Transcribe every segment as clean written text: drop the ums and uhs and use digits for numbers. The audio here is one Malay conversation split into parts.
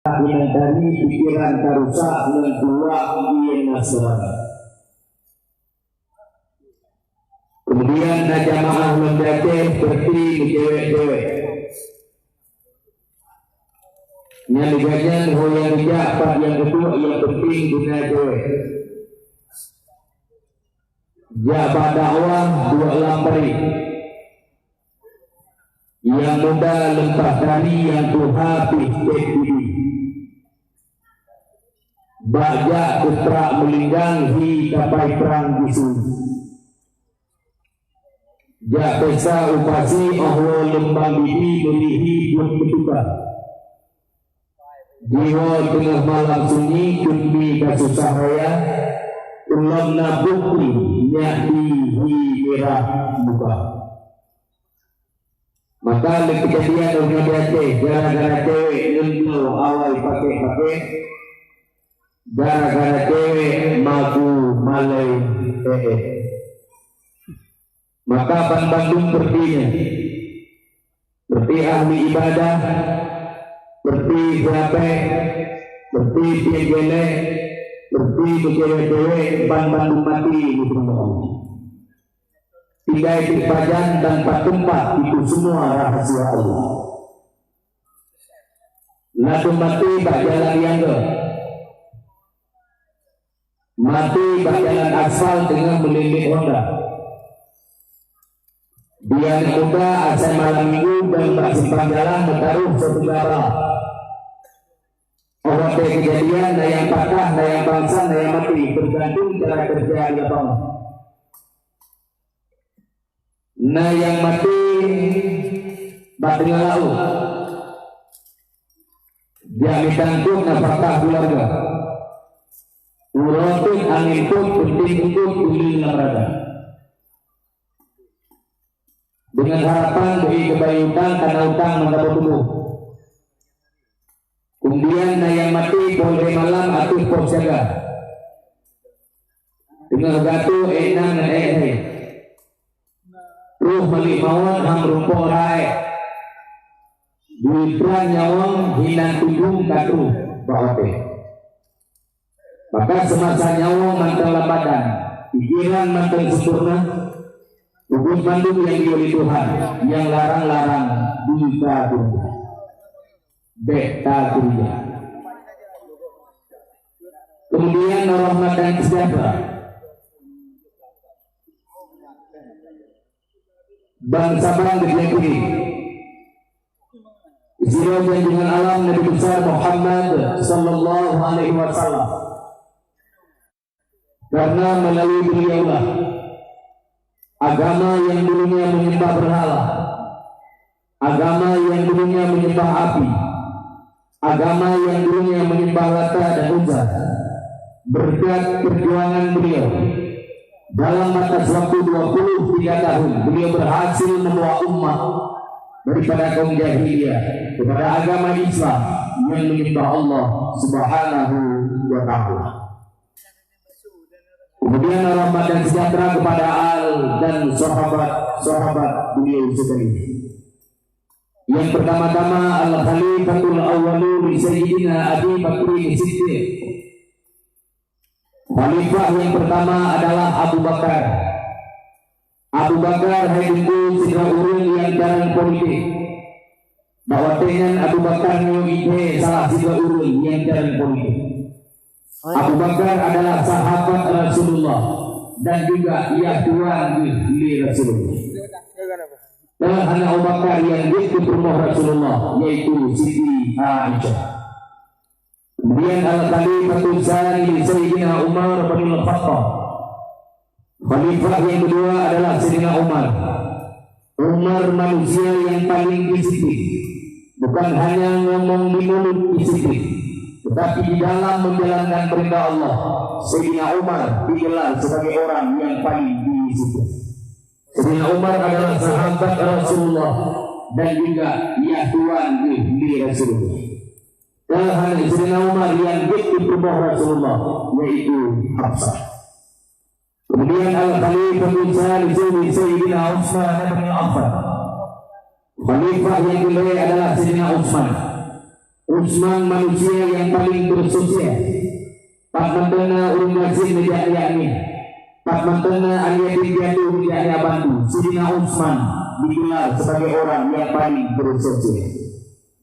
yang dari pikiran karusak dan keluar yang nasrani. Kemudian jamaah membaca seperti cewek-cewek. Yang digajan yang dijak yang kedua yang penting guna cewek. Jabat dakwah dua lampari. Yang muda lempah dari yang tuhabis tekbiri. Bajak putra melinggang hi tapai perang bisu. Jak pesa upasi Allah lembang bibi melihi pun bertukar. Jiwa tengah malam sunyi kunbi kasusah raya. Ulam nabukni nyati hi merah muka. Maka kejadian orang biasa gara-gara cewek nyentuh awal pakai gara-gara cewek magu malai maka Bandung sepertinya seperti ahli ibadah, seperti siapa, seperti piagele, seperti cewek-cewek Bandung mati di rumah. Tiga pajan dan 4 tempat itu semua rahasia Allah. Lalu mati bak jalan yang mati bak jalan asfal dengan melilit Honda. Dia muda asal malam minggu dan bak simpang jalan bertaruh satu gara. Orang kejadian yang patah, yang bangsa, yang mati tergantung cara kerja di lapangan. Nah yang mati batnya laut dia ditanggung nafkah keluarga urutun angin pun penting untuk beli neraka dengan harapan beri kebayutan karena utang mendapat tubuh. Kemudian yang mati boleh malam atau pos jaga dengan gatu enam dan ruh balik mawon ham rumpung rai duitran nyawang hinan tujung katru bawate. Maka semasa nyawang mantel badan pikiran mantel sempurna hukum Bandung yang dioleh Tuhan yang larang-larang duita dunia beta dunia. Kemudian rahmat dan sejahtera bangsa bang diyakini Israel dengan alam Nabi besar Muhammad sallallahu alaihi wasallam. Karena melalui beliaulah agama yang dulunya menyembah berhala, agama yang dulunya menyembah api, agama yang dulunya menyembah Lata dan Uzza, berkat perjuangan beliau dalam batas waktu 23 tahun beliau berhasil membawa umat daripada kaum jahiliyah kepada agama Islam yang menyembah Allah Subhanahu wa ta'ala. Kemudian rahmat dan sejahtera kepada al dan sahabat beliau sekalian. Yang pertama-tama al-Khalifatul Awwalu li Sayyidina Abi Bakri Siddiq. Khalifah yang pertama adalah Abu Bakar. Abu Bakar hidupku segera urun yang dalam politik. Bahwa dengan Abu Bakar ide salah segera urun yang dalam politik. Abu Bakar adalah sahabat Rasulullah dan juga ia tuan di Rasulullah. Dan hanya Abu Bakar yang ikut rumah Rasulullah yaitu Siti Aisyah. Kemudian al-Khalifatul Tsani Sayyidina Umar bin Khattab. Khalifah yang kedua adalah Sayyidina Umar. Umar manusia yang paling disiplin. Bukan hanya ngomong di mulut disiplin, tetapi di dalam menjalankan perintah Allah. Sayyidina Umar digelar sebagai orang yang paling disiplin. Sayyidina Umar adalah sahabat Rasulullah dan juga ia tuan di Rasulullah. Dan Sayyidina Umar yang ikut rumah Rasulullah yaitu Hafsah. Kemudian al-Khalifatul Tsani Sayyidina Utsman bin Affan. Khalifah yang kedua adalah Sayyidina Utsman. Utsman manusia yang paling bersosial. Pak Mentena ulun Yazid menjadi yakni. Pak Mentena Ania Dibiatu menjadi Bantu. Sidina Utsman digelar sebagai orang yang paling bersosial.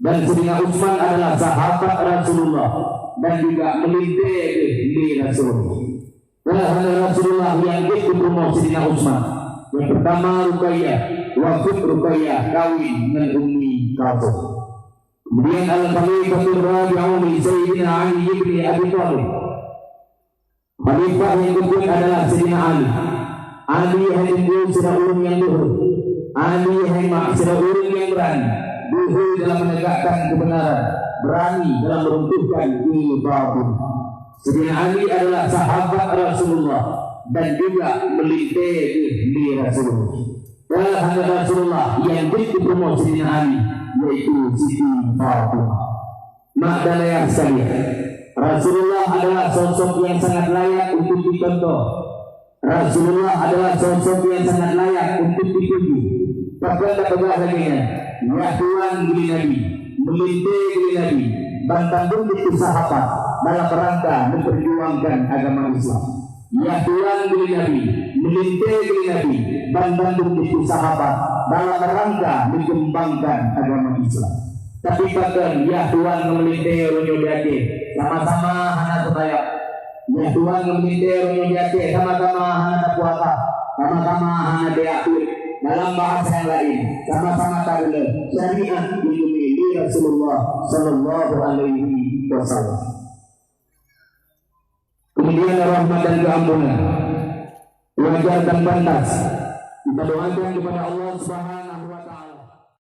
Dan Sidina Utsman adalah sahabat Rasulullah dan juga melintir di Rasulullah. Dan Rasulullah yang itu promo Sidina Utsman. Yang pertama Ruqayyah, waktu Ruqayyah kawin dengan Ummi Kalsum. Kemudian Al-Khalifatul Rabi'u min Sayyidina Ali ibn Abi Thalib. Khalifah yang kedua adalah Sayyidina Ali. Ali yang unggul sira ulun yang luhur. Ali yang sira ulun yang berani. Luhur dalam menegakkan kebenaran, berani dalam meruntuhkan kebatilan. Sayyidina Ali adalah sahabat Rasulullah dan juga melintir di Rasulullah. Dan Rasulullah yang dipromo Sayyidina Ali yaitu Siti Fatimah. Mak dan ayah sekalian, Rasulullah adalah sosok yang sangat layak untuk dicontoh. Rasulullah adalah sosok yang sangat layak untuk dipuji. Pada kebahagiaan, ya Tuhan beli Nabi, melintir beli Nabi, bantang itu sahabat dalam rangka memperjuangkan agama Islam. Ya Tuhan beli Nabi, melintir beli Nabi, bantang itu sahabat dalam rangka mengembangkan agama Islam. Tapi bahkan ya Tuhan melintir menyodati sama-sama anak sebaya. Ya Tuhan melintir menyodati sama-sama anak puasa, sama-sama anak diatur. Dalam bahasa yang lain, sama-sama tahu syariat ini Rasulullah Sallallahu Alaihi Wasallam. Kemudian rahmat dan keampunan, wajar dan pantas kita doakan kepada Allah Subhanahu wa